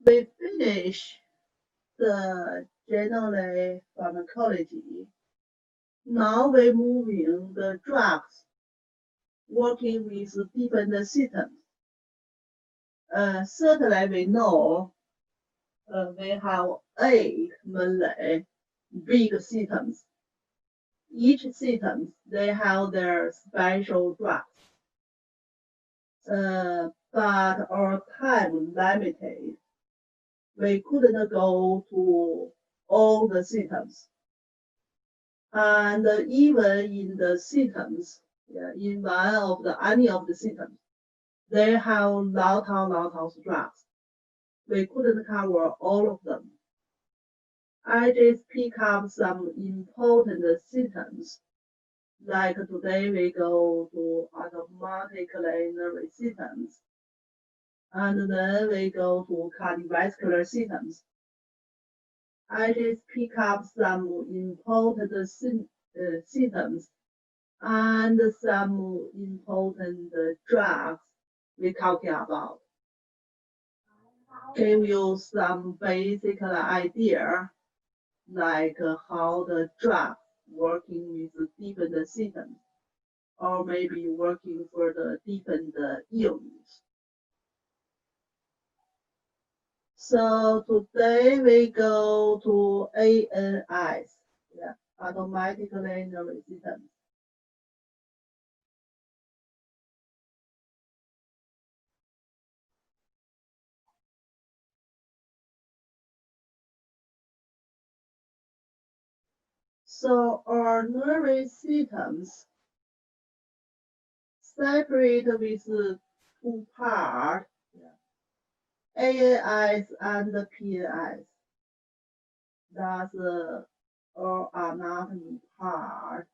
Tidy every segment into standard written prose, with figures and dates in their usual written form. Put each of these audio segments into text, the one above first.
We finish the general pharmacology. Now we're moving the drugs working with different systems. Certainly we know we have 8 mainly big systems. Each system, they have their special drugs. But our time limited. We couldn't go to all the systems. And even in the systems, in any of the systems, they have lot of drugs. We couldn't cover all of them. I just pick up some important systems. Like today we go to autonomic nervous systems. And then we go to cardiovascular systems. I just pick up some important systems and some important drugs we talking about. Give you some basic idea like how the drug working with different systems or maybe working for the different illness. So today we go to ANIs, automatic nervous system. So our nervous systems separate with 2 parts, ANIs and PNIs. That's our anatomy part.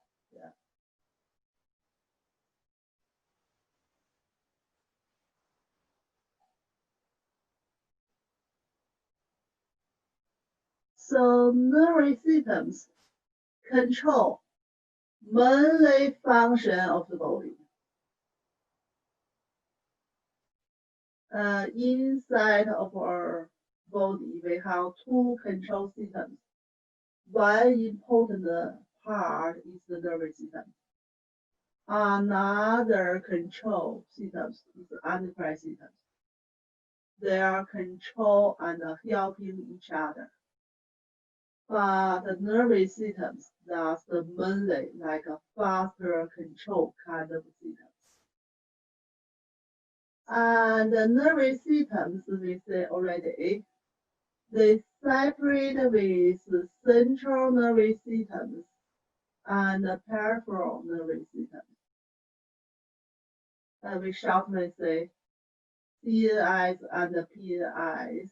So nervous systems control mainly function of the body. Inside of our body, we have 2 control systems. One important part is the nervous system. Another control system is the endocrine system. They are control and helping each other. But the nervous systems, that's the mainly like a faster control kind of systems. And the nervous systems, we say already, they separate with central nervous systems and peripheral nervous systems. We shortly say CNIs and PNIs.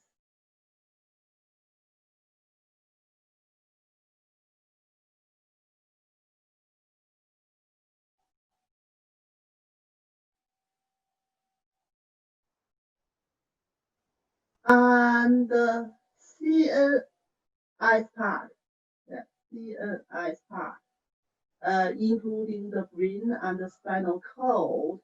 And the CNIs part, CNIs part, including the brain and the spinal cord.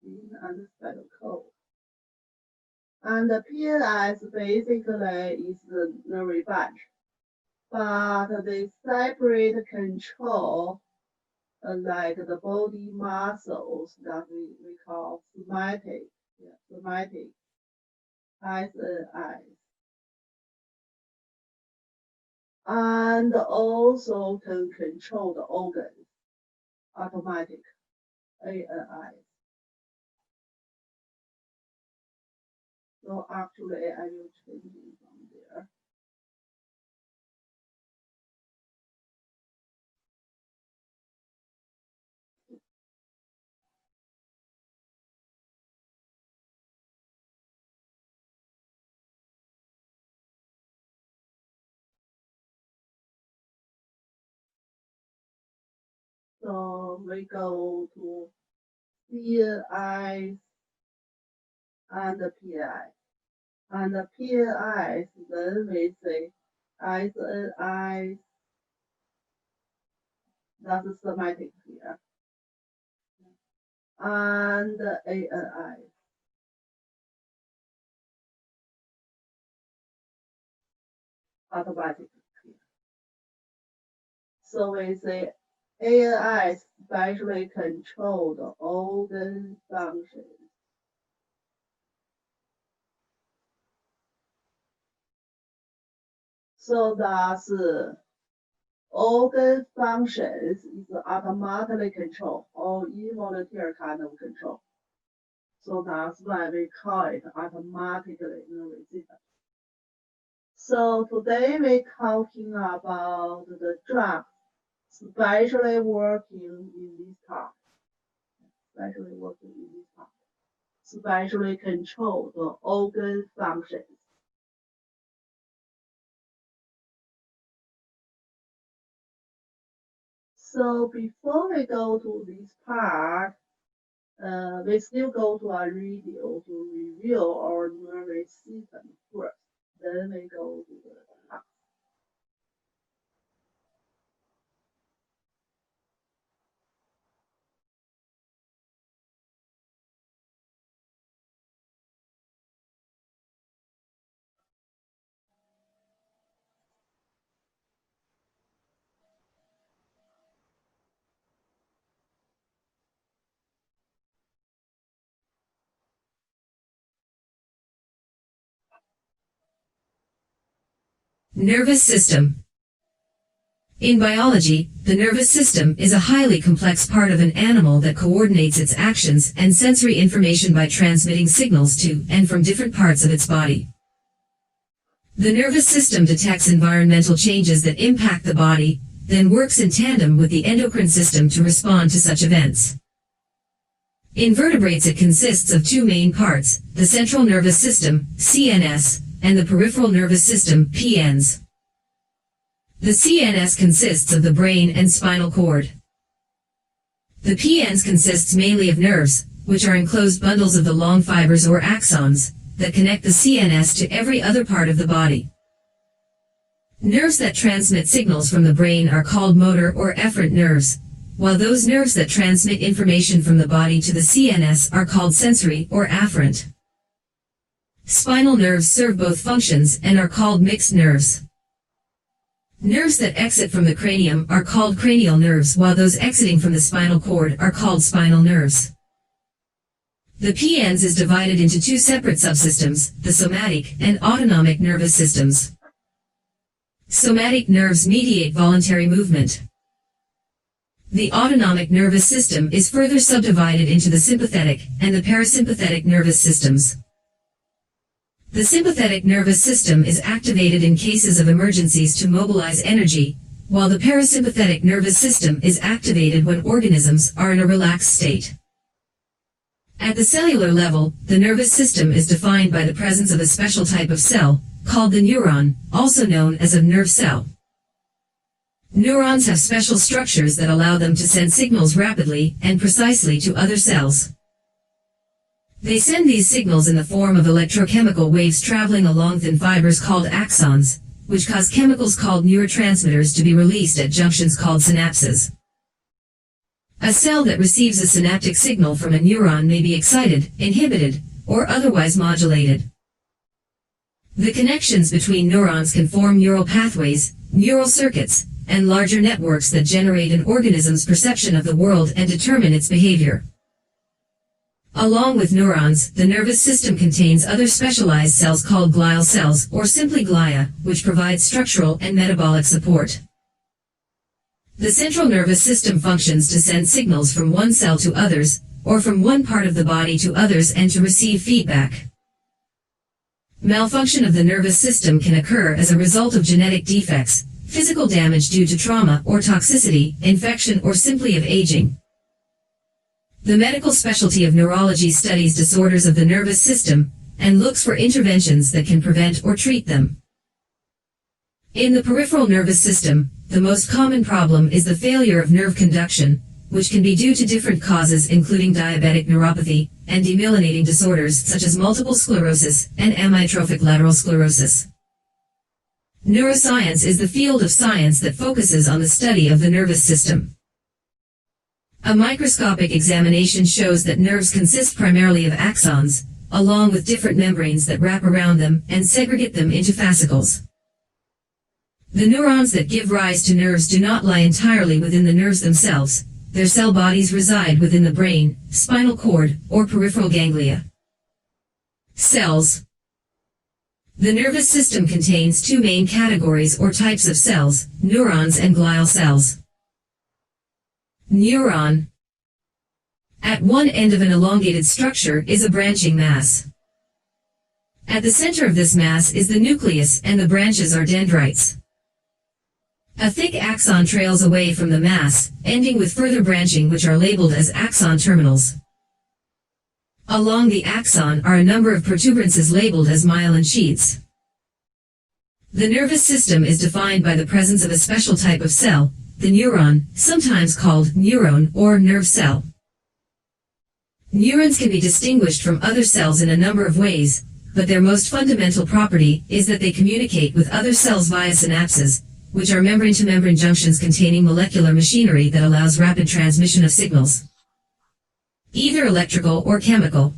Brain and the spinal cord. And the PNIs basically is the nerve bunch, but they separate control like the body muscles that we call somatic, somatic, SNIs. And also can control the organs, automatic, ANIs. So actually I will change it from there. So we go to CNIs and the PNIs. And the PNIs, then we say SNIs, that's somatic here. and ANI. Automatically. So we say ANI specially control the organ functions. So that's organ functions is automatically controlled or involuntary kind of control. So that's why we call it automatic nervous system. So today we're talking about the drug especially working in this part. Especially control the organ functions. So before we go to this part, we still go to a video to review our nervous system first. Then we go to the task. Nervous system. In biology, the nervous system is a highly complex part of an animal that coordinates its actions and sensory information by transmitting signals to and from different parts of its body. The nervous system detects environmental changes that impact the body, then works in tandem with the endocrine system to respond to such events. In vertebrates, it consists of two main parts, the central nervous system, CNS, and the peripheral nervous system, PNs. The CNS consists of the brain and spinal cord. The PNs consists mainly of nerves, which are enclosed bundles of the long fibers or axons, that connect the CNS to every other part of the body. Nerves that transmit signals from the brain are called motor or efferent nerves, while those nerves that transmit information from the body to the CNS are called sensory or afferent. Spinal nerves serve both functions and are called mixed nerves. Nerves that exit from the cranium are called cranial nerves, while those exiting from the spinal cord are called spinal nerves. The PNs is divided into two separate subsystems, the somatic and autonomic nervous systems. Somatic nerves mediate voluntary movement. The autonomic nervous system is further subdivided into the sympathetic and the parasympathetic nervous systems. The sympathetic nervous system is activated in cases of emergencies to mobilize energy, while the parasympathetic nervous system is activated when organisms are in a relaxed state. At the cellular level, the nervous system is defined by the presence of a special type of cell, called the neuron, also known as a nerve cell. Neurons have special structures that allow them to send signals rapidly and precisely to other cells. They send these signals in the form of electrochemical waves traveling along thin fibers called axons, which cause chemicals called neurotransmitters to be released at junctions called synapses. A cell that receives a synaptic signal from a neuron may be excited, inhibited, or otherwise modulated. The connections between neurons can form neural pathways, neural circuits, and larger networks that generate an organism's perception of the world and determine its behavior. Along with neurons, the nervous system contains other specialized cells called glial cells, or simply glia, which provide structural and metabolic support. The central nervous system functions to send signals from one cell to others, or from one part of the body to others, and to receive feedback. Malfunction of the nervous system can occur as a result of genetic defects, physical damage due to trauma or toxicity, infection, or simply of aging. The medical specialty of neurology studies disorders of the nervous system and looks for interventions that can prevent or treat them. In the peripheral nervous system, the most common problem is the failure of nerve conduction, which can be due to different causes including diabetic neuropathy and demyelinating disorders such as multiple sclerosis and amyotrophic lateral sclerosis. Neuroscience is the field of science that focuses on the study of the nervous system. A microscopic examination shows that nerves consist primarily of axons, along with different membranes that wrap around them and segregate them into fascicles. The neurons that give rise to nerves do not lie entirely within the nerves themselves. Their cell bodies reside within the brain, spinal cord, or peripheral ganglia. Cells. The nervous system contains two main categories or types of cells, neurons and glial cells. Neuron. At one end of an elongated structure is a branching mass. At the center of this mass is the nucleus and the branches are dendrites. A thick axon trails away from the mass, ending with further branching which are labeled as axon terminals. Along the axon are a number of protuberances labeled as myelin sheaths. The nervous system is defined by the presence of a special type of cell, the neuron, sometimes called neuron or nerve cell. Neurons can be distinguished from other cells in a number of ways, but their most fundamental property is that they communicate with other cells via synapses, which are membrane-to-membrane junctions containing molecular machinery that allows rapid transmission of signals, either electrical or chemical.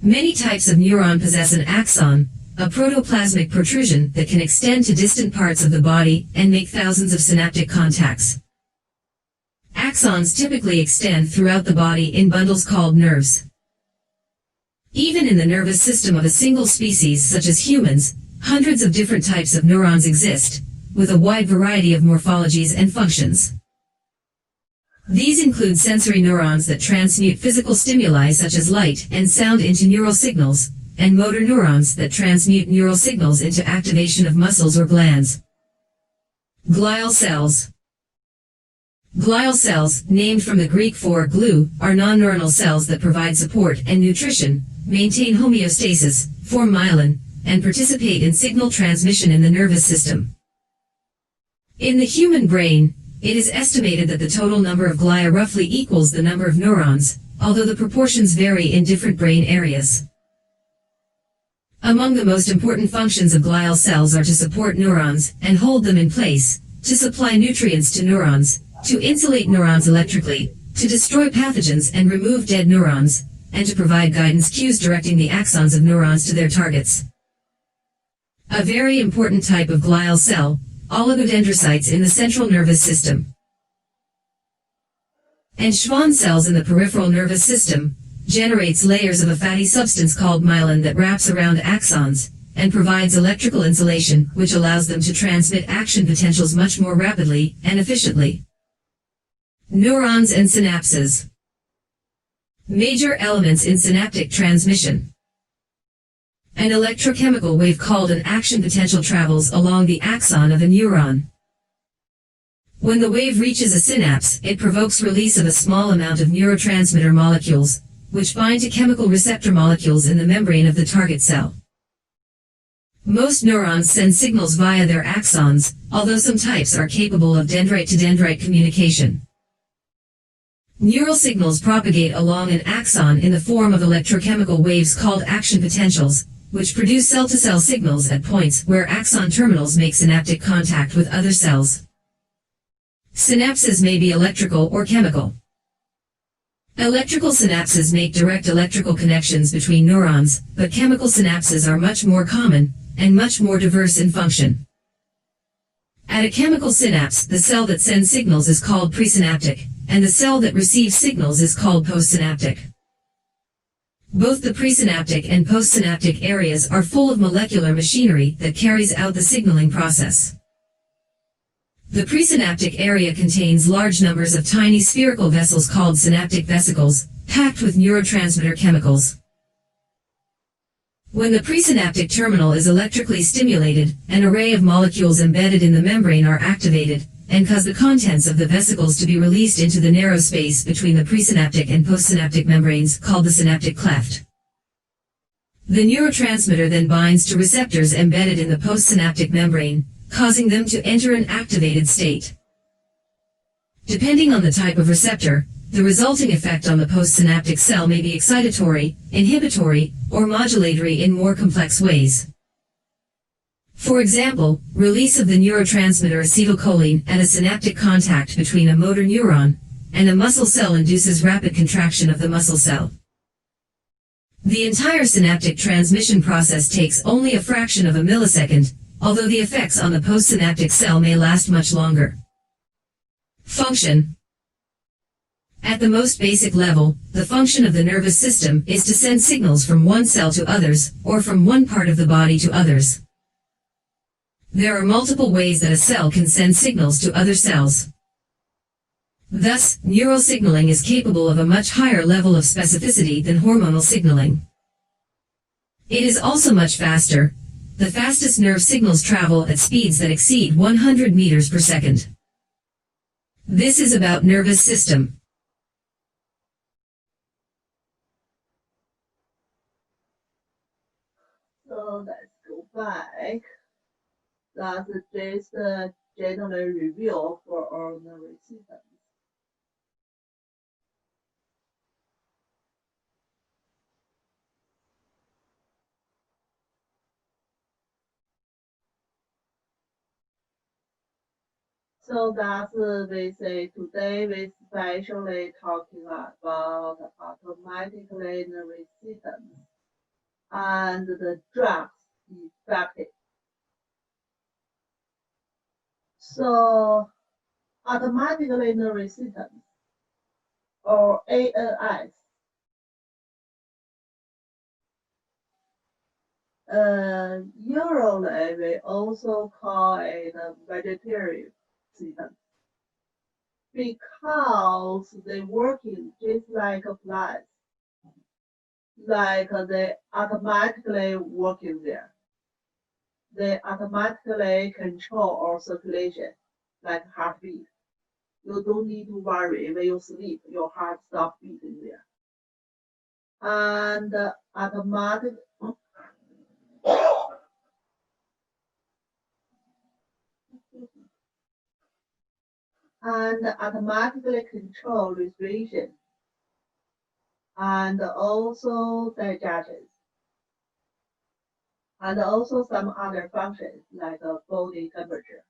Many types of neuron possess an axon, a protoplasmic protrusion that can extend to distant parts of the body and make thousands of synaptic contacts. Axons typically extend throughout the body in bundles called nerves. Even in the nervous system of a single species such as humans, hundreds of different types of neurons exist, with a wide variety of morphologies and functions. These include sensory neurons that transmute physical stimuli such as light and sound into neural signals, and motor neurons that transmute neural signals into activation of muscles or glands. Glial cells. Glial cells, named from the Greek for glue, are non-neuronal cells that provide support and nutrition, maintain homeostasis, form myelin, and participate in signal transmission in the nervous system. In the human brain, it is estimated that the total number of glia roughly equals the number of neurons, although the proportions vary in different brain areas. Among the most important functions of glial cells are to support neurons and hold them in place, to supply nutrients to neurons, to insulate neurons electrically, to destroy pathogens and remove dead neurons, and to provide guidance cues directing the axons of neurons to their targets. A very important type of glial cell, oligodendrocytes in the central nervous system, and Schwann cells in the peripheral nervous system, generates layers of a fatty substance called myelin that wraps around axons, and provides electrical insulation which allows them to transmit action potentials much more rapidly and efficiently. Neurons and synapses. Major elements in synaptic transmission. An electrochemical wave called an action potential travels along the axon of a neuron. When the wave reaches a synapse, it provokes release of a small amount of neurotransmitter molecules, which bind to chemical receptor molecules in the membrane of the target cell. Most neurons send signals via their axons, although some types are capable of dendrite-to-dendrite communication. Neural signals propagate along an axon in the form of electrochemical waves called action potentials, which produce cell-to-cell signals at points where axon terminals make synaptic contact with other cells. Synapses may be electrical or chemical. Electrical synapses make direct electrical connections between neurons, but chemical synapses are much more common, and much more diverse in function. At a chemical synapse, the cell that sends signals is called presynaptic, and the cell that receives signals is called postsynaptic. Both the presynaptic and postsynaptic areas are full of molecular machinery that carries out the signaling process. The presynaptic area contains large numbers of tiny spherical vessels called synaptic vesicles, packed with neurotransmitter chemicals. When the presynaptic terminal is electrically stimulated, an array of molecules embedded in the membrane are activated, and cause the contents of the vesicles to be released into the narrow space between the presynaptic and postsynaptic membranes, called the synaptic cleft. The neurotransmitter then binds to receptors embedded in the postsynaptic membrane, causing them to enter an activated state. Depending on the type of receptor, the resulting effect on the postsynaptic cell may be excitatory, inhibitory, or modulatory in more complex ways. For example, release of the neurotransmitter acetylcholine at a synaptic contact between a motor neuron and a muscle cell induces rapid contraction of the muscle cell. The entire synaptic transmission process takes only a fraction of a millisecond, although the effects on the postsynaptic cell may last much longer. Function. At the most basic level, the function of the nervous system is to send signals from one cell to others, or from one part of the body to others. There are multiple ways that a cell can send signals to other cells. Thus, neural signaling is capable of a much higher level of specificity than hormonal signaling. It is also much faster. The fastest nerve signals travel at speeds that exceed 100 meters per second. This is about nervous system. So let's go back. That's just a general review for our nervous system. So that's we say today we especially talking about automatically nervous system and the drugs effective. So automatically nervous system or ANS. Usually we also call it a vegetarian system because they working just like a plant, like they automatically working there. They automatically control our circulation, like heartbeat. You don't need to worry when you sleep, your heart stops beating there. And automatic and automatically control respiration and also digestion and also some other functions like body temperature.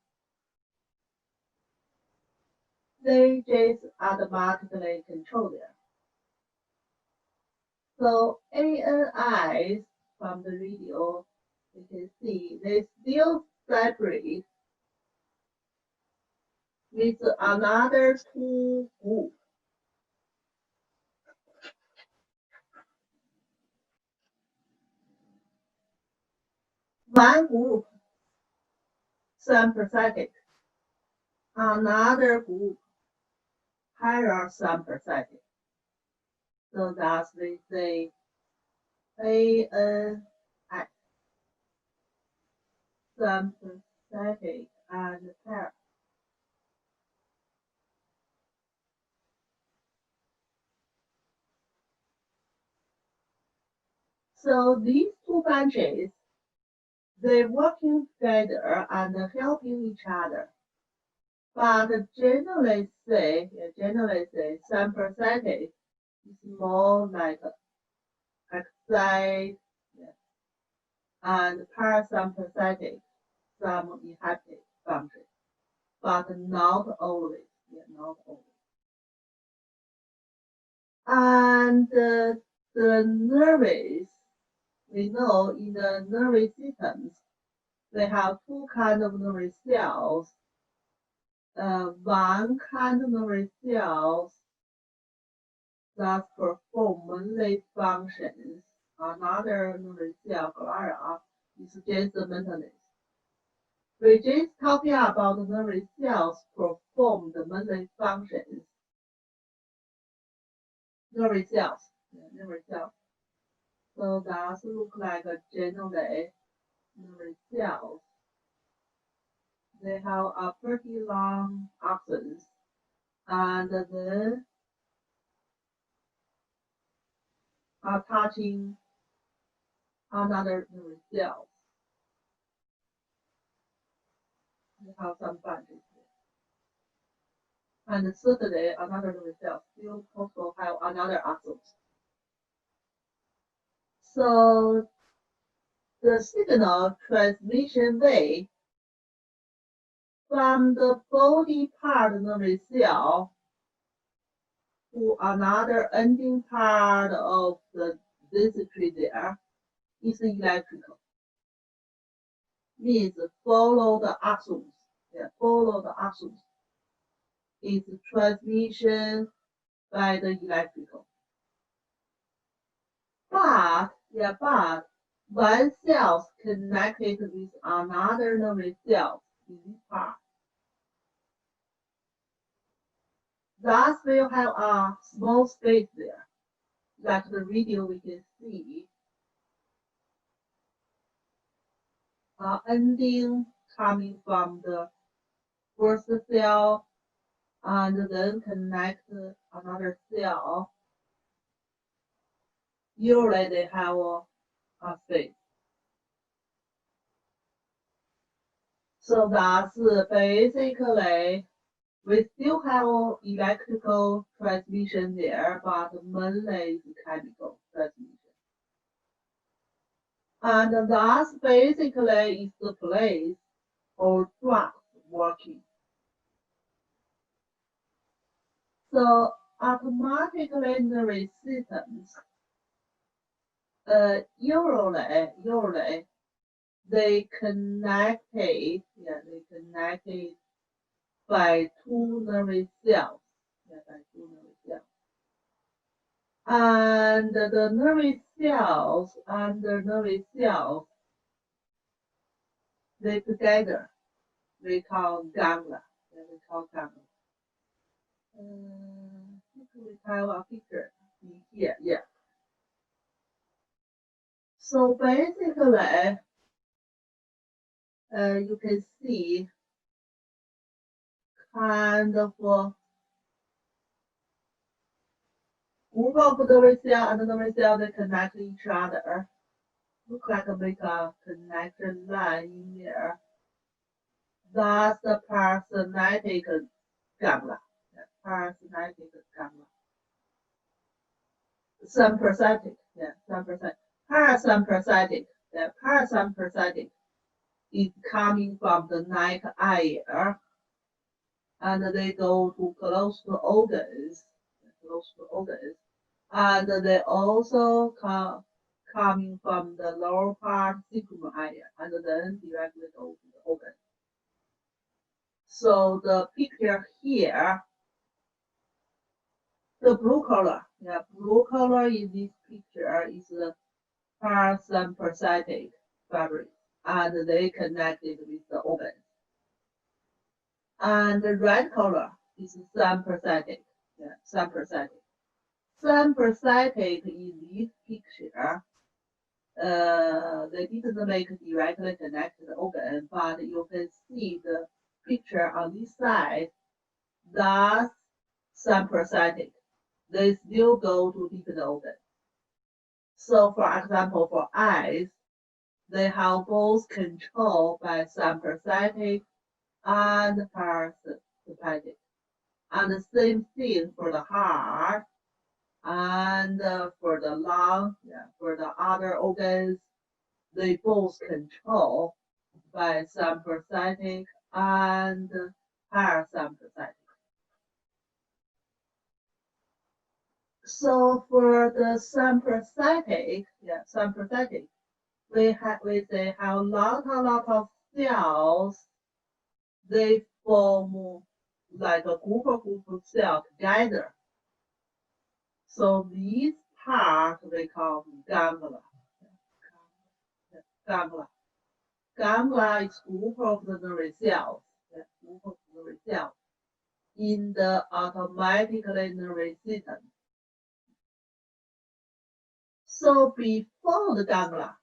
They just automatically control them. So ANIs from the video, you can see they still separate with another two groups. One group sympathetic, another group parasympathetic. So that's we say ANI, sympathetic and para. So these two branches, they're working together and helping each other. But generally say, sympathetic is more like excite and parasympathetic, some inhibited function, but not always. Yeah, not always. And the nervous, we know in the nervous systems, they have two kinds of nervous cells. One kind of nervous cells that perform mainly functions. Another nervous cell, glia, is just the maintenance. We're just talking about the nervous cells perform the mainly functions. Nervous cells, nervous cells. So that look like a generally nervous cells. They have a pretty long axons and they are touching another nervous cell. They have some branches there. And certainly another nervous cell still also have another axons. So the signal transmission way from the body part nervous cell to another ending part of this tree there is electrical. Means follow the axons. Yeah, follow the axons. It's transmission by the electrical. But one cell connected with another nervous cell in this part. Thus, we'll have a small space there. Like the video we can see. Ending coming from the first cell and then connect another cell. Usually they have a space. So that's basically we still have electrical transmission there, but mainly is chemical transmission. And that's basically is the place for drugs working. So automatic nervous systems, usually they connected by two nervous cells. And the nervous cells, they together, we call ganglia. We have a picture here, yeah. So basically, you can see kind of group of nervous cell and nervous cell they connect each other. Look like make a connection line in there. That's the parasympathetic ganglia. Sympathetic, parasympathetic is coming from the neck area, and they go to close to organs, and they also coming from the lower part sacrum area, and then directly go to the organ. So the picture here, the blue color in this picture is the parasympathetic fabric, and they connected with the organs. And the red color is sympathetic. Sympathetic in this picture, they didn't make directly connect the organ, but you can see the picture on this side. That's sympathetic. They still go to different organs. So, for example, for eyes, they have both control by sympathetic and parasympathetic. And the same thing for the heart and for the lung, for the other organs, they both control by sympathetic and parasympathetic. So for the sympathetic, we say have a lot of cells. They form like a group of cells together. So this part we call ganglia. Ganglia is group of the nervous cells. In the automatic nervous system. So before the ganglia,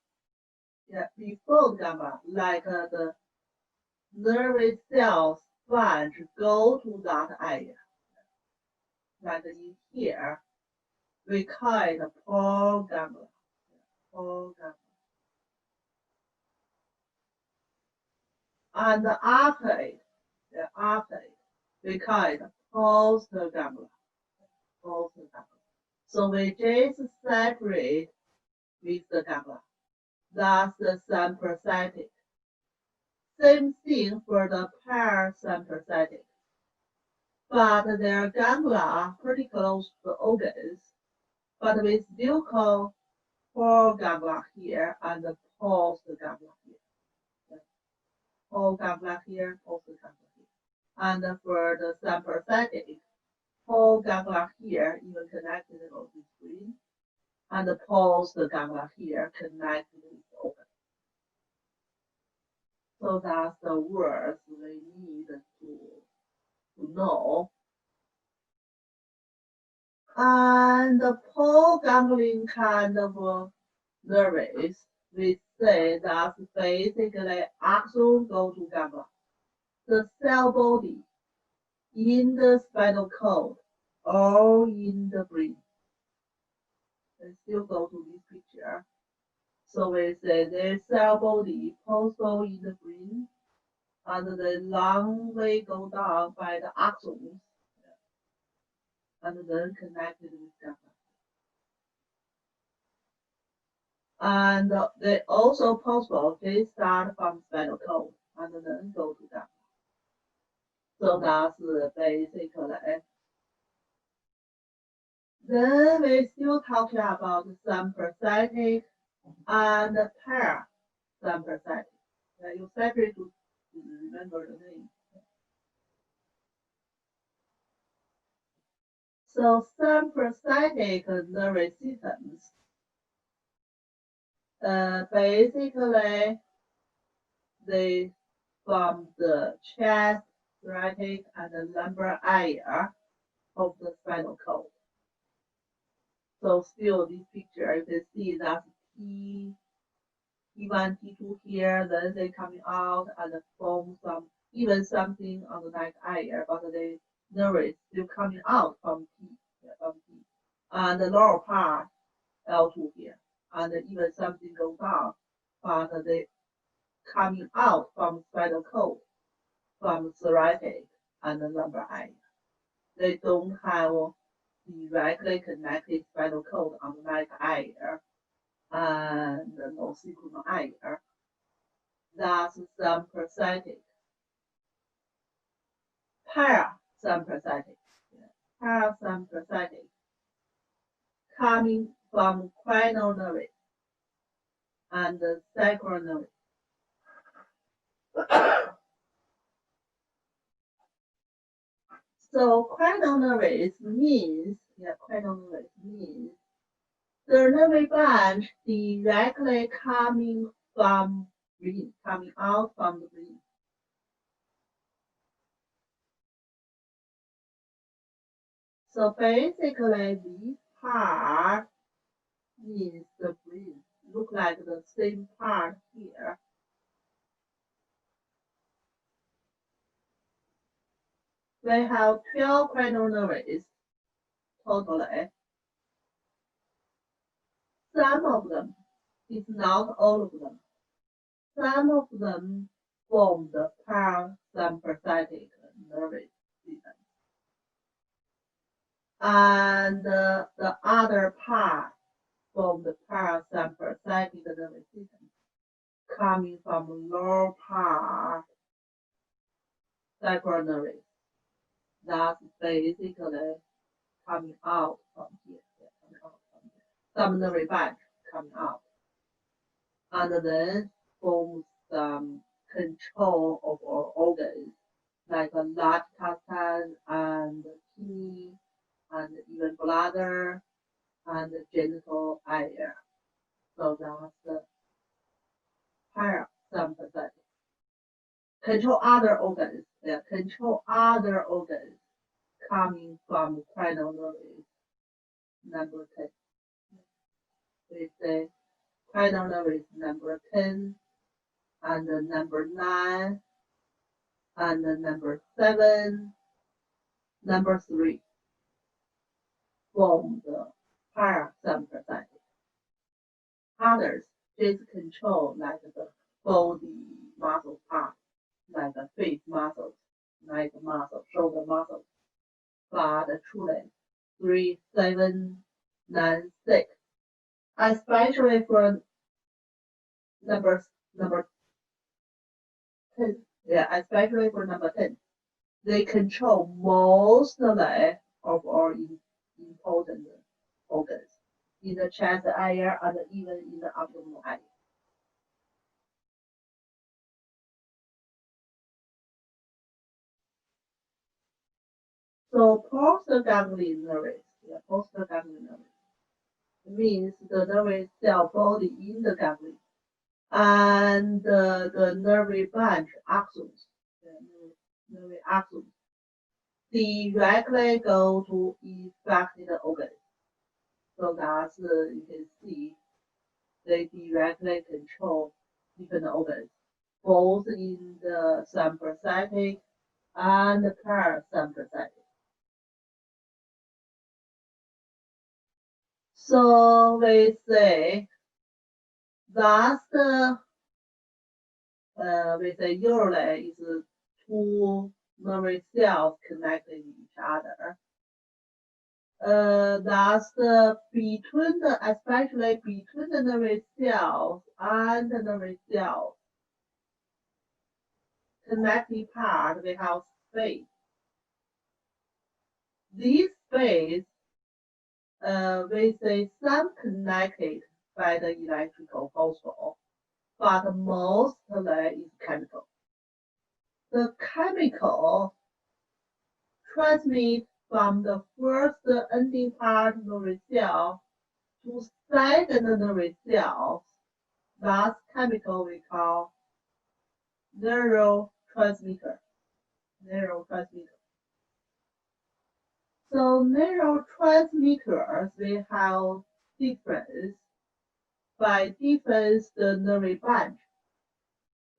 like the nervous cells branch go to that area. Like in here, we call it proganglia. And after it, we call it postganglia. So we just separate with the ganglia. That's the sympathetic. Same thing for the parasympathetic. but their ganglia are pretty close to the organs, but we still call foreganglia here and postganglia here. Foreganglia here, postganglia here. And for the sympathetic, foreganglia here even connected with the brain, and the postganglia here connected with the organ. So that's the words we need to know. And the postganglion kind of nerves, we say that basically axon go to ganglia. The cell body in the spinal cord or in the brain. They still go to this picture. So we say the cell body also in the brain, and the long way go down by the axons, and then connected with ganglia. And they also possible they start from spinal cord and then go to ganglia. So that's basically. Then we still talking about sympathetic and parasympathetic. You separate to remember the name. So sympathetic nervous systems, basically they from the chest, thoracic, and the lumbar area of the spinal cord. So still this picture, you can see that T1, T2 here, then they coming out and form some, even something on the neck area, but the nerves still coming out from T. And the lower part, L2 here, and even something goes down, but they coming out from spinal cord, from thoracic and the lumbar area. They don't have directly connected spinal cord on the neck area and no sacrum area. That's sympathetic. Parasympathetic. Parasympathetic. Coming from cranial nerve and the sacral nerve. So cranial nerves means, the nerve branch directly coming from brain, coming out from the brain. So basically, this part is the brain. Look like the same part here. We have 12 cranial nerves totally. Some of them, it's not all of them. Some of them form the parasympathetic nervous system. And the other part from the parasympathetic nervous system coming from lower part sacral nerve. That's basically coming out from here. Some nerve branch coming out. And then form some control of our organs, like a large intestine and kidney, and even bladder and the genital area. So that's the parasympathetic. Control other organs, control other organs coming from cranial nerves. Number 10. We say cranial nerves number 10, and number 9, and number 7, number 3 form the parasympathetic. Others just control like the body muscle part, like the face muscles, neck muscle, shoulder muscles. But truly 3, 7, 9, 6, especially for number 10. Yeah, especially for number 10. They control mostly of our important organs in the chest area and even in the abdominal area. So postganglion nerves, postganglion nerves means the nerve cell body in the ganglion and the nerve branch axons, the nerve axons directly go to affected organs. So that you can see they directly control different organs, both in the sympathetic and the parasympathetic. So we say that we say usually is two nerve cells connected to each other. That's between especially between the nerve cells and the nerve cells connecting part, we have space. This space, we say some connected by the electrical pulse, but mostly is chemical. The chemical transmit from the first ending part nerve cell to second nerve cell. That chemical we call neurotransmitter. So neurotransmitters we have difference by difference the nerve branch.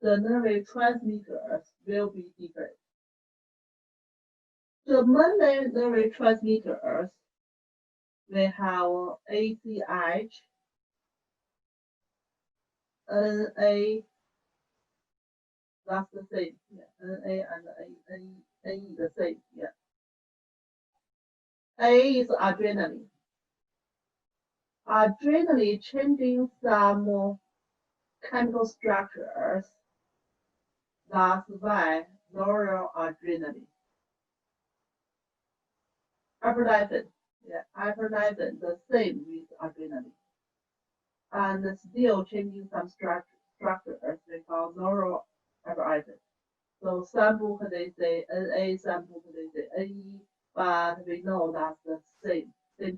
The neurotransmitters will be different. The main neurotransmitters we have ACH, NA, that's the same, yeah. NA and NE the same, yeah. A is adrenaline. Adrenaline changing some chemical structures. That's why noradrenaline. Epinephrine, yeah, epinephrine the same with adrenaline. And still changing some structures we call norepinephrine. So some book they say NA, some book they say NE, but we know that's the same thing.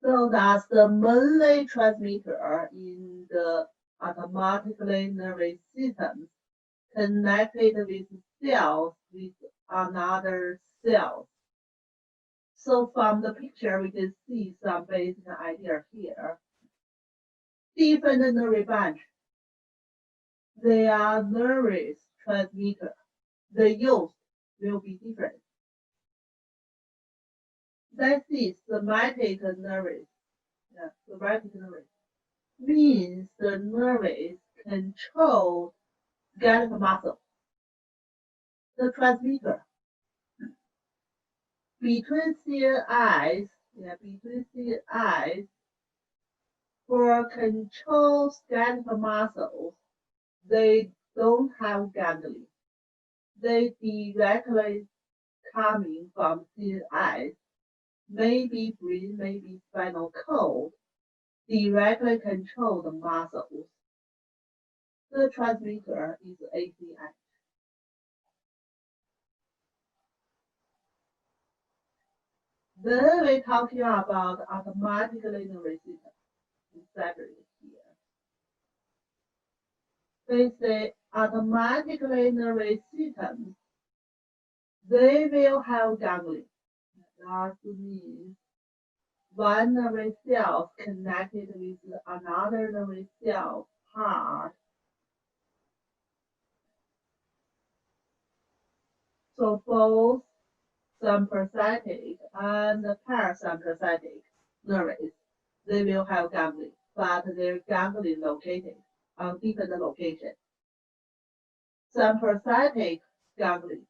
So that's the main transmitter in the autonomic nervous system connected with cells with another cells. So from the picture, we can see some basic idea here. Different nerve branch, they are nervous transmitter. The use will be different. That is somatic nervous. Yeah, somatic nervous means the nerves control skeletal muscle. The transmitter between CNIs, for control skeletal muscles, they don't have ganglion. They directly coming from CNIs, maybe brain, maybe spinal cord, directly control the muscles. The transmitter is ACH. Then we're talking about automatic nervous system. Separate here. We say automatic nervous systems, they will have ganglion. That means one nerve cell connected with another nerve cell part. So both sympathetic and parasympathetic nerves, they will have ganglion, but their ganglion located on different locations. Sympathetic ganglion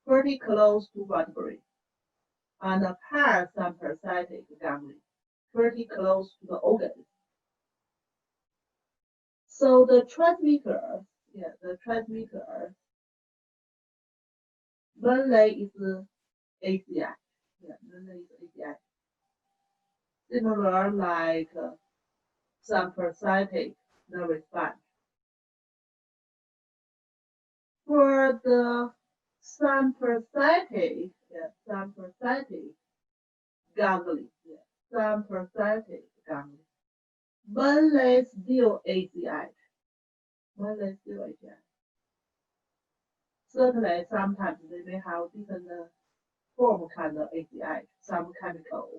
pretty close to vertebrae, and a parasympathetic ganglion pretty close to the organs. So the transmitters the transmitter mainly is ACI. Mainly is ACI. Similar like sympathetic nervous sponge. For the sympathetic ganglion, mainly still ACI. Certainly, sometimes they may have different form kind of ACI, some chemical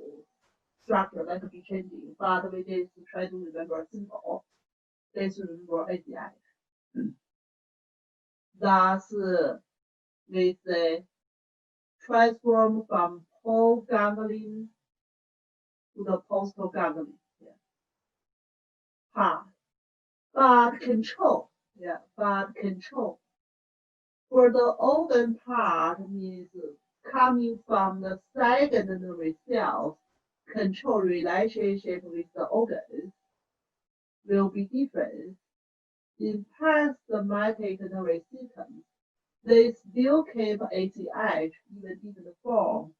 structure that could be changing, but we just try to remember simple. Let's remember ACI. Thus, we say transform from proganglion to the postganglion part. But control. For the organ part means coming from the secondary cells, control relationship with the organs will be different. In parasympathetic nervous system, they still keep ACH, even in the form,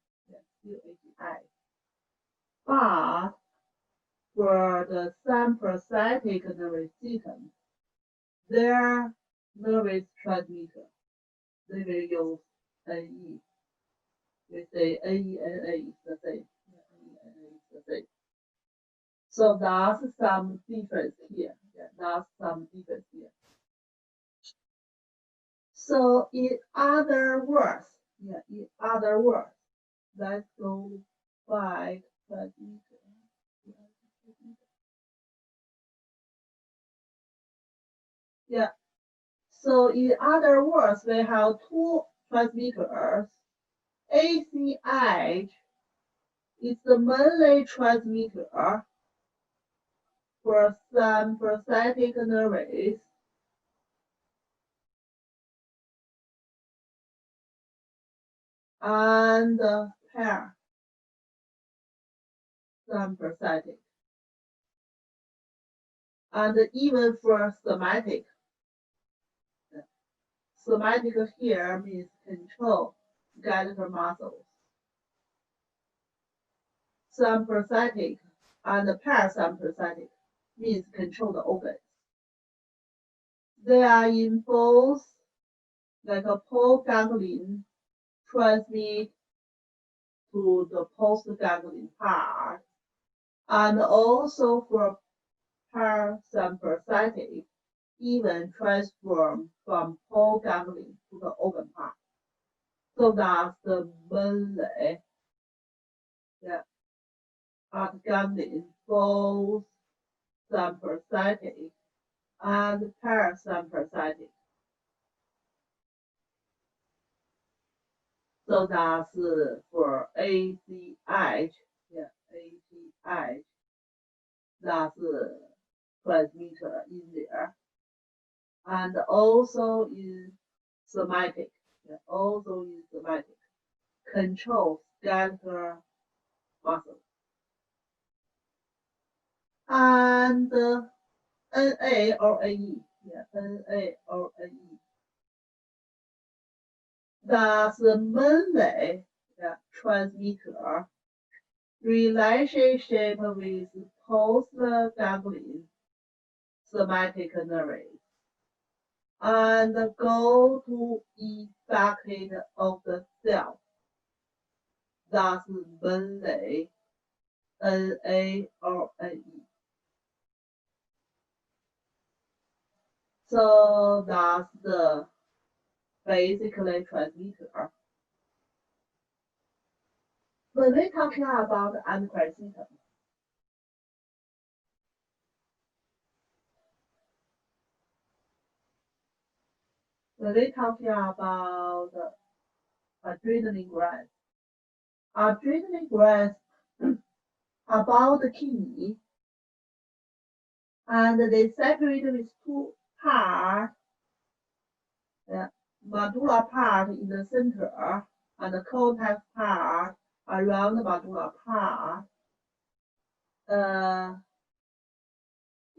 still ACH. But for the sympathetic nervous system, their nervous transmitter, they will use NE. We say NE is the same. So that's some difference here. So in other words, let's go back transmitter. So in other words, we have two transmitters. ACH is the mainly transmitter for sympathetic nerves. And parasympathetic. And even for somatic. Somatic here means control skeletal muscles. Sympathetic and parasympathetic means control the organs. They are in both like a proganglion transmit to the postganglion part, and also for parasympathetic even transform from proganglion to the organ part. So that's the mainly ganglion, both sympathetic and parasympathetic. So that's for ACH, ACH, that's transmitter in there. And also in somatic, control skeletal muscle. And NA or AE, that's the mainly transmitter relationship with postganglion somatic nerves and go to effect of the cell. That's mainly NA or AE. So that's the basically transmitter. When we're talking about endocrine system, when we're talking about adrenaline glands, about the kidney, and they separate with two parts, medulla part in the center and the cortex part around the medulla part.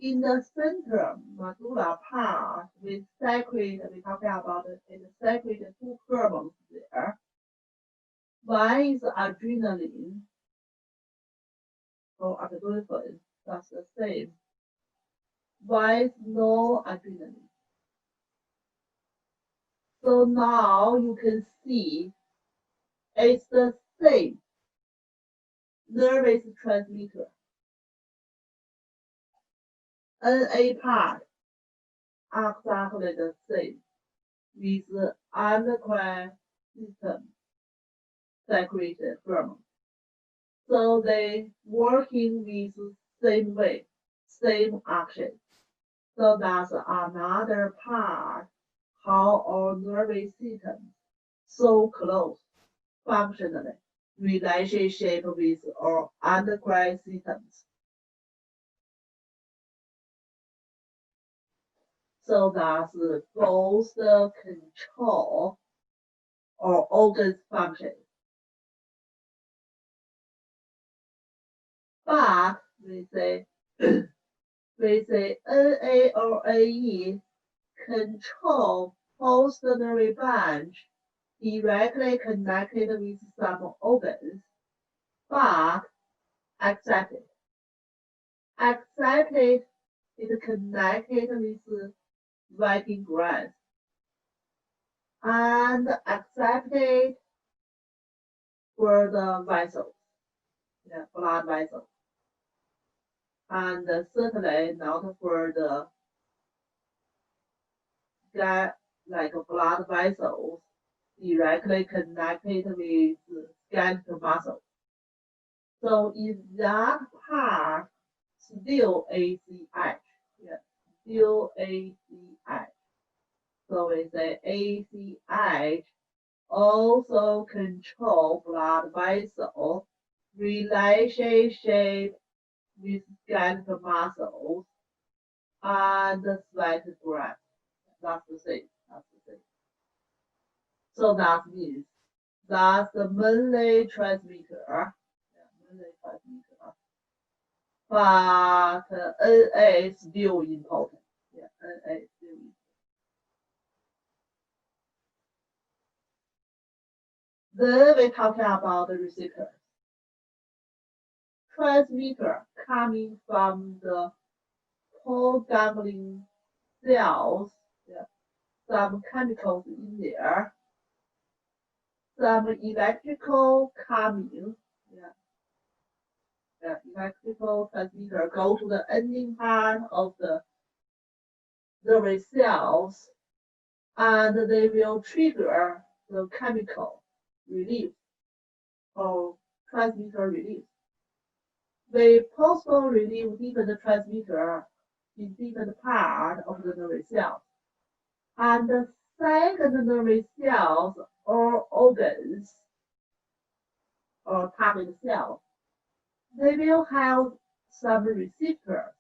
in the center medulla part, we secrete, we talking about it, secrete two hormones there. One is adrenaline or epinephrine, that's the same. One is no adrenaline. So now you can see it's the same nervous transmitter. NA part exactly the same with the endocrine system secreted hormone. So they working with same way, same action. So that's another part how our nervous system so close functionally relationship with our endocrine systems. So that's both the control or organ function. But we say NA or AE control post-nerve branch directly connected with some organs, but excited. Excited is connected with writing glands, and excited for the vessels, blood vessels, and certainly not for the like blood vessels directly connected with skeletal muscle. So in that part, still ACH. Still ACH. So we say ACH also control blood vessel relationship with skeletal muscles and sweat gland. That's the same. So that means that's the mainly transmitter. But NA is still important. NA is still important. Then we talking about the receptor. Transmitter coming from the ganglion cells, some chemicals in there, some electrical coming, electrical transmitter go to the ending part of the nerve cells, and they will trigger the chemical release or transmitter release. They possibly release different transmitter in different part of the nerve cells. And the second nerve cells or organs or target cells, they will have some receptors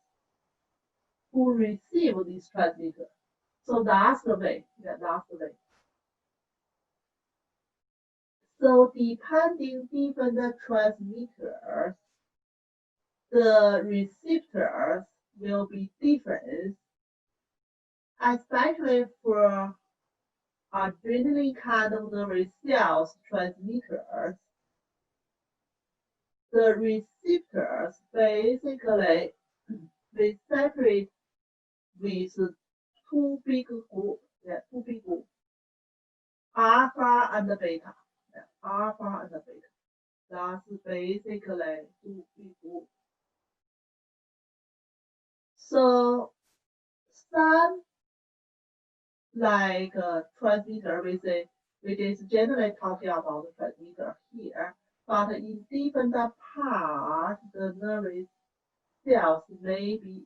who receive this transmitter. So that's the way. That's the way. So depending different transmitters, the receptors will be different, especially for adrenaline kind of nerve cells transmitters. The receptors basically they separate with two big groups, alpha and beta. Alpha and beta. That's basically two big groups. So some like transmitter, we just generally talking about the transmitter here, but in different parts, the nerve cells may be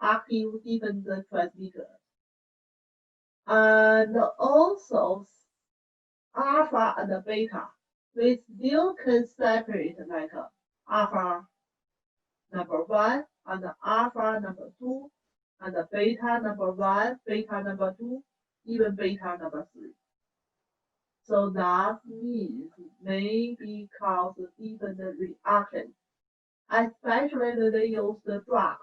active different transmitters. And also alpha and beta, we still can separate like alpha number 1 and alpha number 2 and beta number 1, beta number 2, even beta number 3. So that means maybe cause different reactions, especially when they use the drug.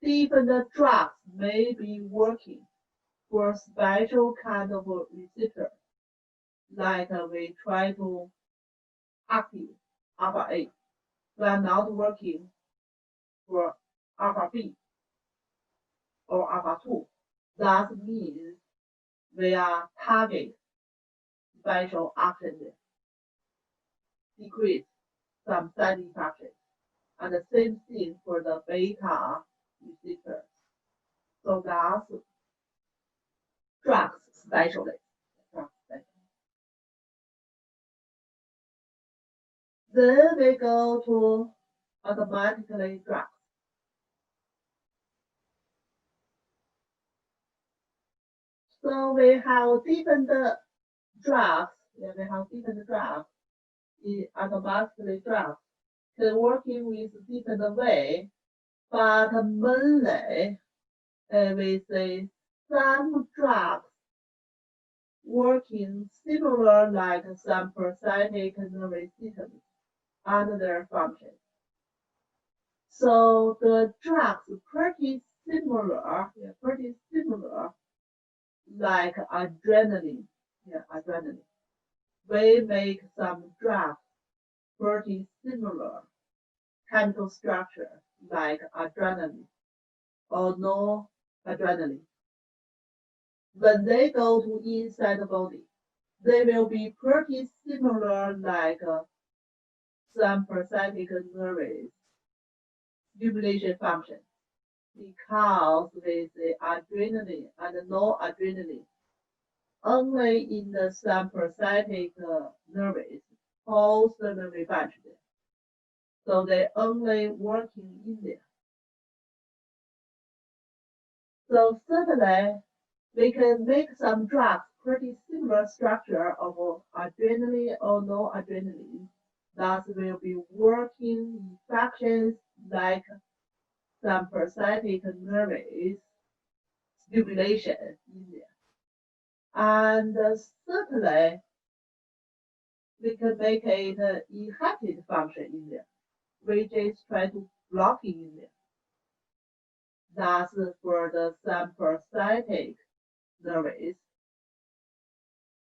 different drugs may be working for a special kind of receptor, like we try to active alpha A. We are not working for alpha B or alpha 2. That means we are target special action there, decrease some side effects. And the same thing for the beta receptors. So that's drugs specialist. Then we go to automatically drugs. So we have different drugs. Yeah, we have different drugs in automatically drugs. Can working with different way, but mainly we say some drugs working similar like some prosthetic nervous systems and their function. So the drugs pretty similar, like adrenaline. Yeah, adrenaline. We make some drugs pretty similar chemical structure like adrenaline or no adrenaline. When they go to inside the body, they will be pretty similar like some prosthetic nervous stimulation function, because with the adrenaline and no adrenaline, only in the some prosthetic nervous holds the nerve bunch there. So they only working in there. So certainly we can make some drugs pretty similar structure of adrenaline or no adrenaline that will be working functions like some prosthetic nervous stimulation in there. And certainly we can make it inhibited function in there, which is try to block it in there. That's for the some prosthetic nervous.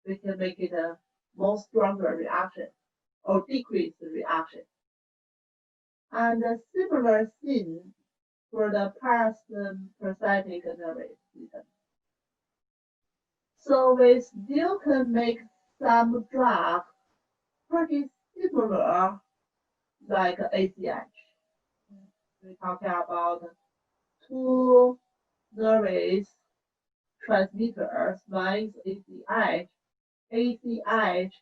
We can make it a more stronger reaction or decrease the reaction. And a similar thing for the parasympathetic nervous system. So we still can make some drugs pretty similar like ACH. We're talking about two nervous transmitters. One is ACH. ACH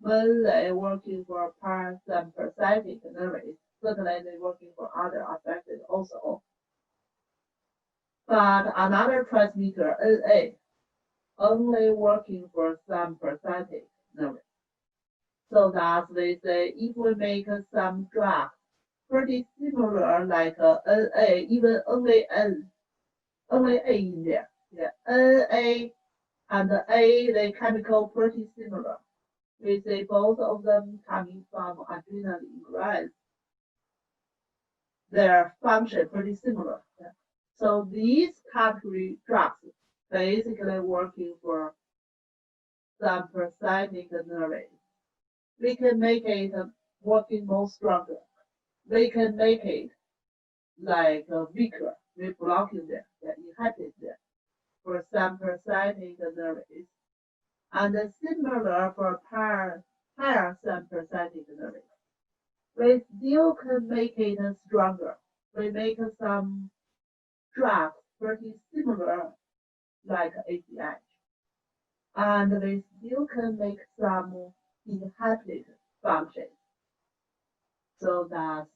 mainly working for parasympathetic nervous. Certainly they're working for other affected also. But another transmitter, NA, only working for some prosthetic nervous. So that we say if we make some drugs pretty similar like NA, even only A in there. Yeah, NA and A, the chemical pretty similar. We say both of them coming from adrenaline glands. Their function pretty similar. Yeah. So these category drugs basically working for some prosthetic nerves. We can make it working more stronger. We can make it like weaker. We blocking them, inhibit them for some prosthetic nerves. And similar for parasympathetic nerves. We still can make it stronger. We make some drugs pretty similar like ACH. And we still can make some inhibited functions. So that's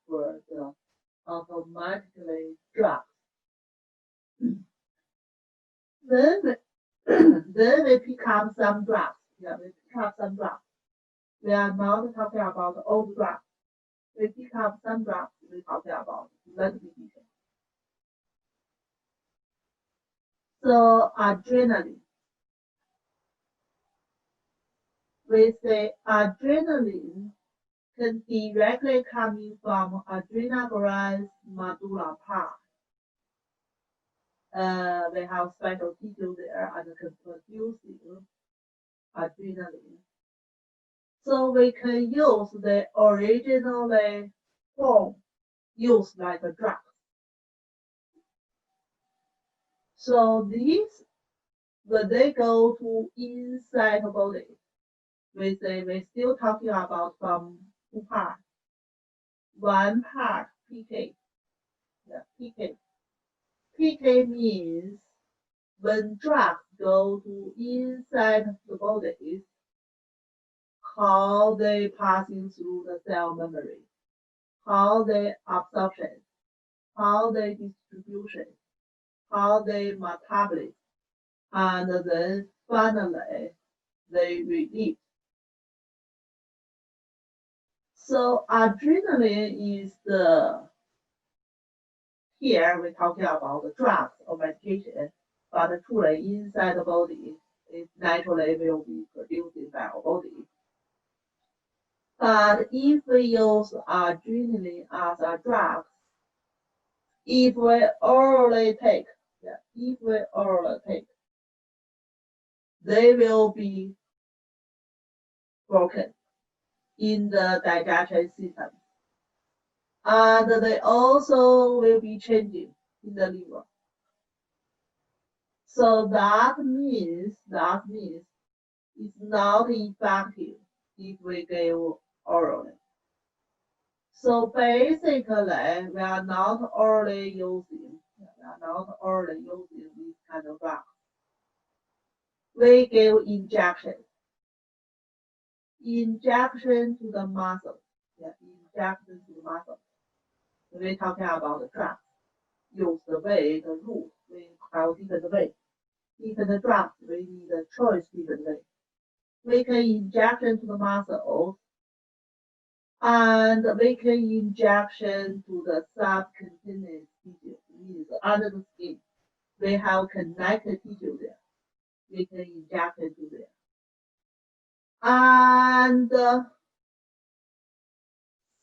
for the automatically drugs. Then we pick up some drugs. Yeah, we pick up some drugs. We are not talking about old drugs. We pick up some drugs. We're talking about medication. So adrenaline. We say adrenaline can directly coming from adrenal glands medulla part. we have special tissue there and can produce adrenaline. So we can use the original form used like a drug. So these, when they go to inside the body, we say we're still talking about from two parts. One part PK. Yeah, PK. PK means when drugs go to inside the body, how they passing through the cell memory, how they absorption, how they distribution, how they metabolism, and then finally they release. So adrenaline is here we're talking about the drugs or medication, but truly inside the body, it naturally will be produced by our body. But if we use adrenaline as a drug, if we orally take, they will be broken in the digestion system. And they also will be changing in the liver. So that means it's not effective if we give orally. So basically, we are not orally using this kind of drug. We give injection to the muscle. Injection to the muscle. We're talking about the drug. Use the way, the route, we have different way. Different drugs, we need a choice different way. We can injection to the muscle, and we can injection to the subcutaneous tissue, means under the skin. We have connected tissue there. We can inject it to there. And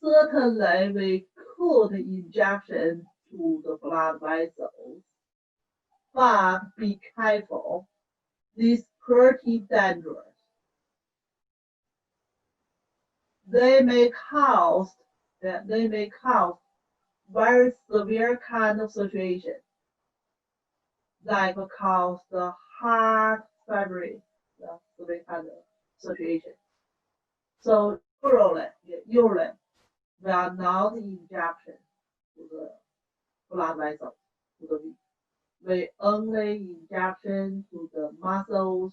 certainly we could injection to the blood vessels, but be careful. This is pretty dangerous. They may cause very severe kind of situation, like cause the heart failure, severe kind of situation. So usually we are not injection to the blood vessel, we only injection to the muscles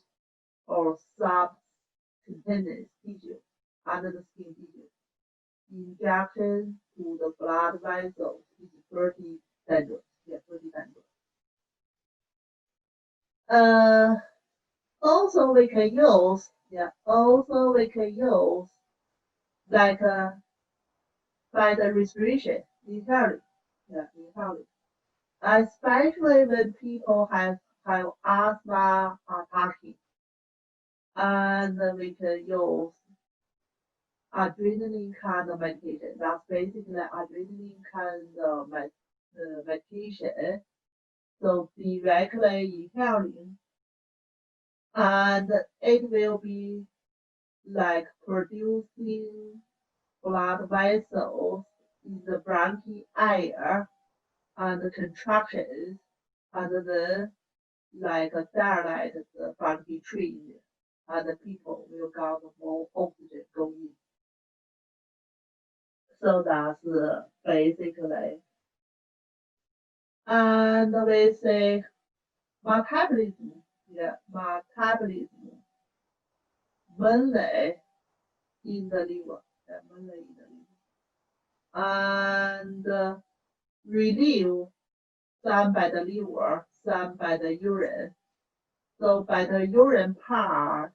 or subcutaneous tissue under the skin tissue. Injection to the blood vessels is pretty dangerous. Pretty dangerous. Also we can use like by the respiration, inhaling. Especially when people have asthma attacking, and we can use adrenaline kind of medication. That's basically adrenaline kind of medication. So directly inhaling, and it will be like producing blood vessels in the bronchi area and the contractions, and then like a dilate the bronchi tree, and the people will get more oxygen going in. So that's basically. And we say metabolism, mainly in the liver, and relieve some by the liver, some by the urine. So by the urine part,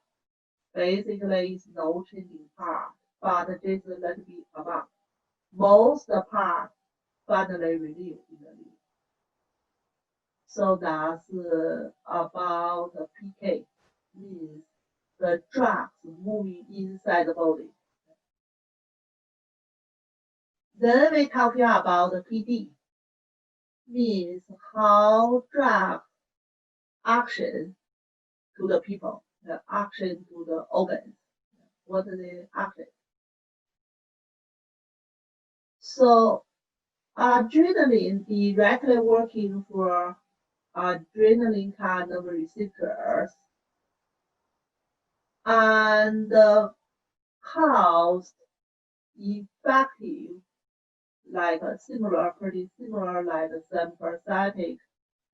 basically is no changing part, but just a little bit about. Most part finally relieve in the liver. So that's about the PK, means the drugs moving inside the body. Then we're talking about the PD. means how drug action to the people, the action to the organs. What are the action? So adrenaline directly working for adrenaline kind of receptors and cause effective, like pretty similar like sympathetic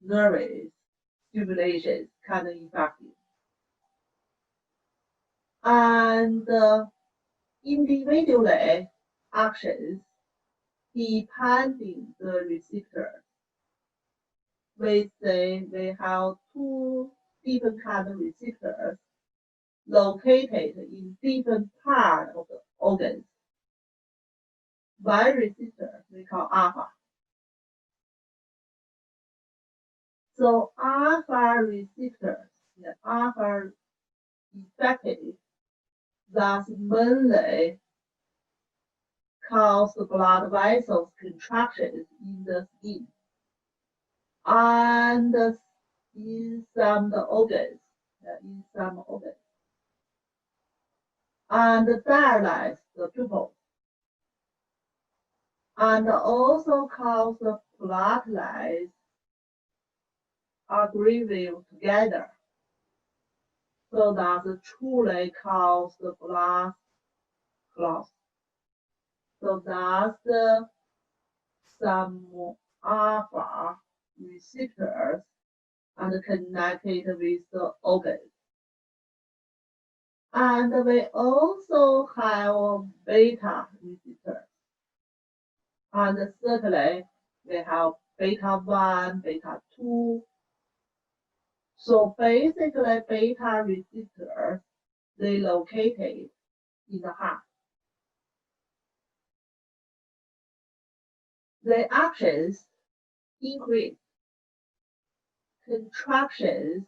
nervous stimulation kind of effective. And individually actions depending the receptor. We say we have two different kind of receptors located in different parts of the organs. One receptor we call alpha. So alpha receptors, the alpha effective, thus mainly cause blood vessels contractions in the skin and in some organs, and dilate the pupil, and also cause the platelets aggregate together, so that truly cause the blood clot. So that's some alpha receptors and connected with the organs. And we also have beta receptors. And certainly we have beta 1, beta 2. So basically beta receptors, they located in the heart. The actions increase contractions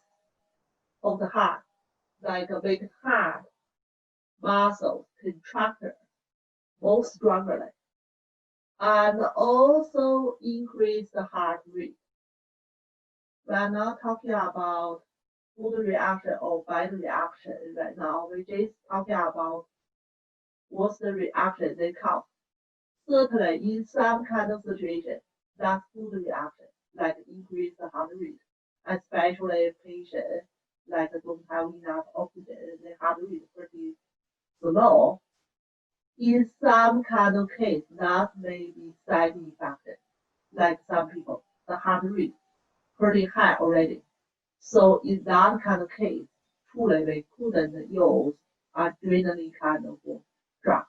of the heart, like with heart muscles contracted more strongly, and also increase the heart rate. We are not talking about food reaction or bad reaction right now. We're just talking about what's the reaction they cause. Certainly, in some kind of situation, that's food reaction, like increase the heart rate, especially patients like don't have enough oxygen, the heart rate pretty slow. In some kind of case, that may be side effect, like some people, the heart rate pretty high already. So in that kind of case, truly we couldn't use adrenaline kind of drug.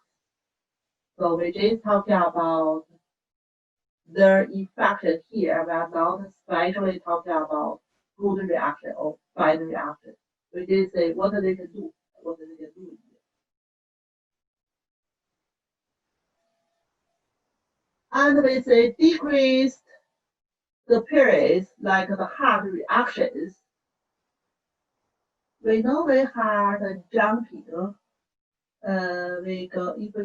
So we're just talking about their effect here. We are not especially talking about good reaction or bad reaction. We just say what they can do, what they can do. And we say decrease the periods like the heart reactions. We know we heart jumping. If we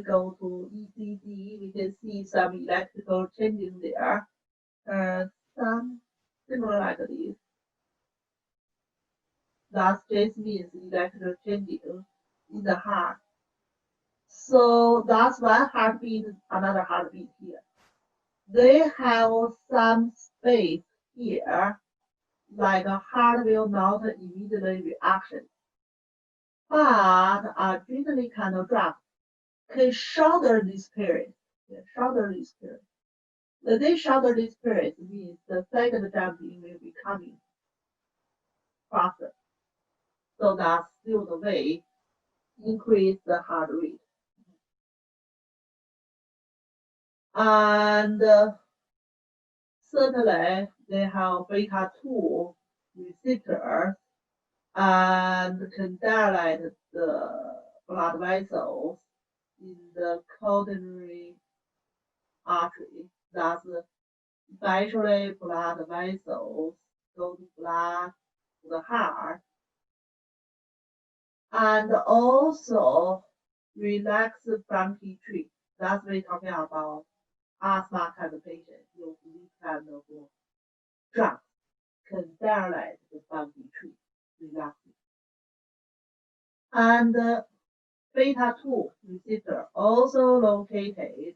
go to ECG, we can see some electrical changing there. Some similar like this. That just means electrical changing in the heart. So that's one heartbeat, another heartbeat here. They have some space here, like a heart will not immediately reaction. But adrenaline kind of drug can shorten this period. When they shorten this period means the second jumping will be coming faster. So that still the way increase the heart rate. And certainly they have beta 2 receptor and can dilate the blood vessels in the coronary artery. That's especially blood vessels go to blood to the heart. And also relax bronchial. That's we're talking about asthma kind of patient, this kind of drugs can dilate the boundary tree reduction. And beta-2 receptor also located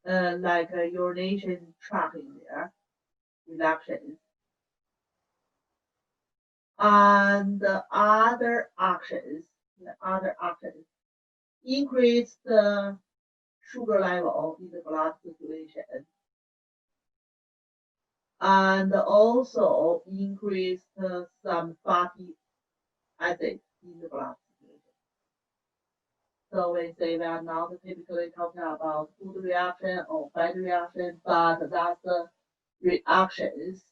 like a urination tract in there, reductions. And the other actions increase the sugar level in the blood circulation and also increase some fatty acids in the blood circulation. So we say we are not typically talking about food reaction or fat reaction, but that's the reactions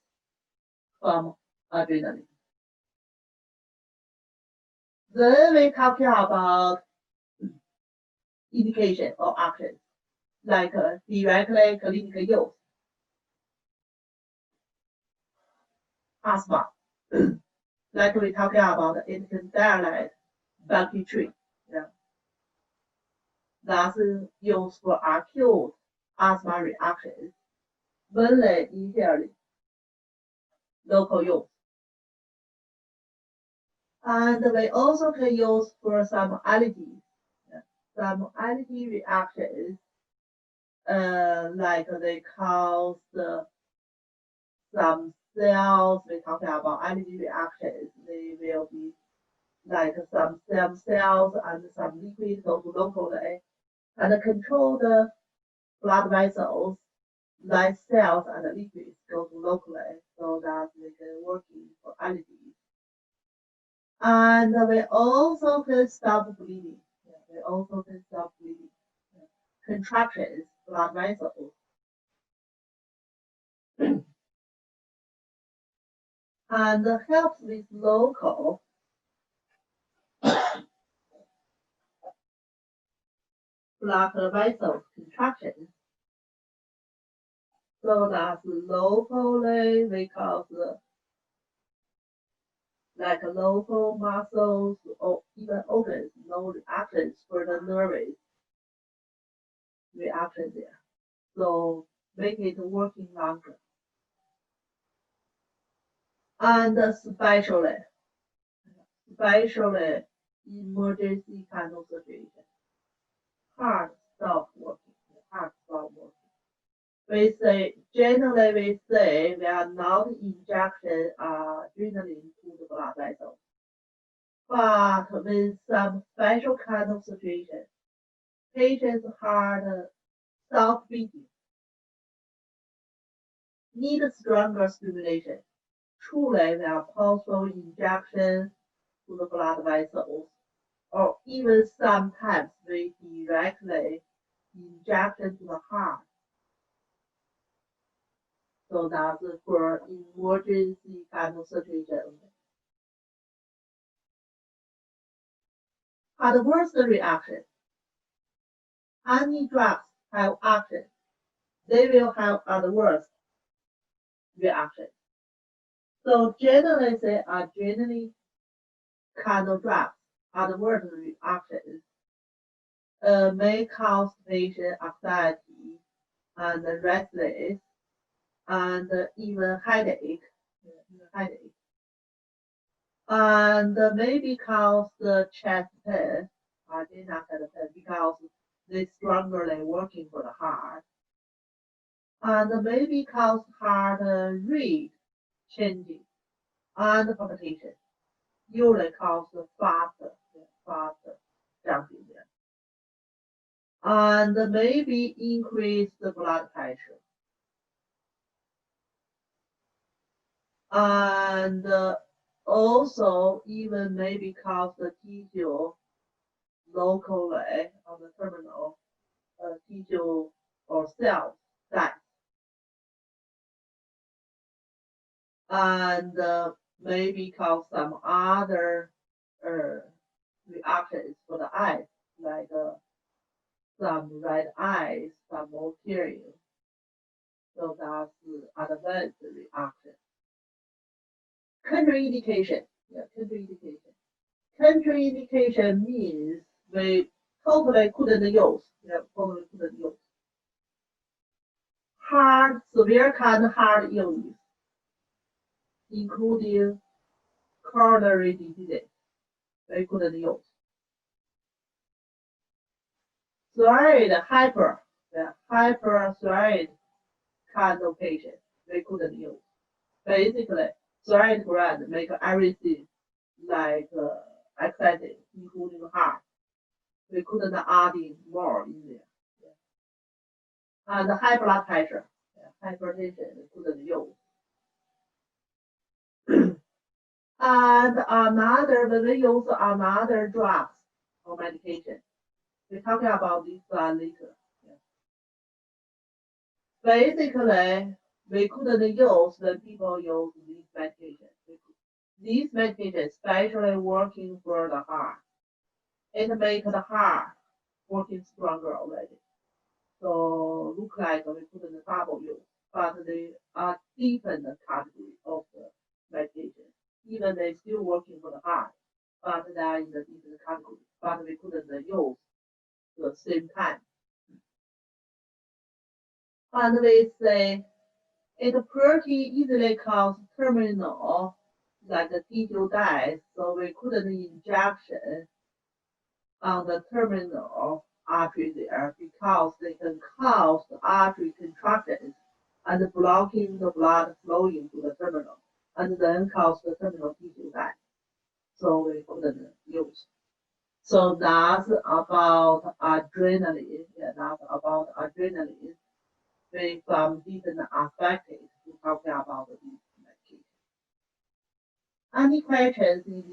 from adrenaline. Then we're talking about indication or actions, like directly clinical use. Asthma, like we're talking about, it can dilate boundary tree. Yeah. That's used for acute asthma reactions, mainly initially local use. And we also can use for some allergies, some allergy reactions, like they cause some cells, we're talking about allergy reactions, they will be like some stem cells and some liquid go to locally and control the blood vessels, like cells and liquids go to locally so that they can work for allergies. And we also can stop bleeding. We also can stop bleeding. Contractions, blood vessels. And helps with local blood vessel contractions. So that locally we cause like local muscles or even organs, no reactions for the nervous reaction there. So make it working longer. And especially emergency kind of situation. Heart stop working. We say, generally we say we are not injecting adrenaline to the blood vessels. But with some special kind of situation, patient's heart stop beating, need stronger stimulation. Truly, we are possible injection to the blood vessels, or even sometimes we directly injection to the heart. So that's for emergency kind of situation. Adverse reaction. Any drugs have action. They will have adverse reaction. So generally say adrenaline kind of drugs, adverse reactions may cause patient anxiety and restless and even headache. And maybe cause the chest pain, because they strongly working for the heart. And maybe cause heart rate changing and palpitation. Usually cause faster jumping there. And maybe increase the blood pressure. And also even maybe cause the tissue locally on the terminal tissue or cells death. And maybe cause some other reactions for the eyes, like some red eyes, some more tearing. So that's advanced reaction. Contraindication. Contraindication. Contraindication means we totally couldn't use. Severe kind of heart illness. including coronary disease. They couldn't use. Thyroid hyperthyroid kind of patient, they couldn't use. Basically, thyroid gland make everything like excited, including heart. We couldn't add in more in there. And high blood pressure, hypertension, we couldn't use. And when we use another drugs or medication, we're talking about this later. Basically, we couldn't use when people use these medications. These medications especially working for the heart. It makes the heart working stronger already. So look like we couldn't double use, but they are different category of the medication. Even they still working for the heart, but they are in the different category. But we couldn't use the same time. And we say it pretty easily cause terminal, like the tissue death, so we couldn't injection on the terminal artery there because they can cause the artery contractions and blocking the blood flowing to the terminal, and then cause the terminal tissue death. So we couldn't use. So that's about adrenaline. Yeah, that's about adrenaline. We from different aspects to talk about this medication. Any questions?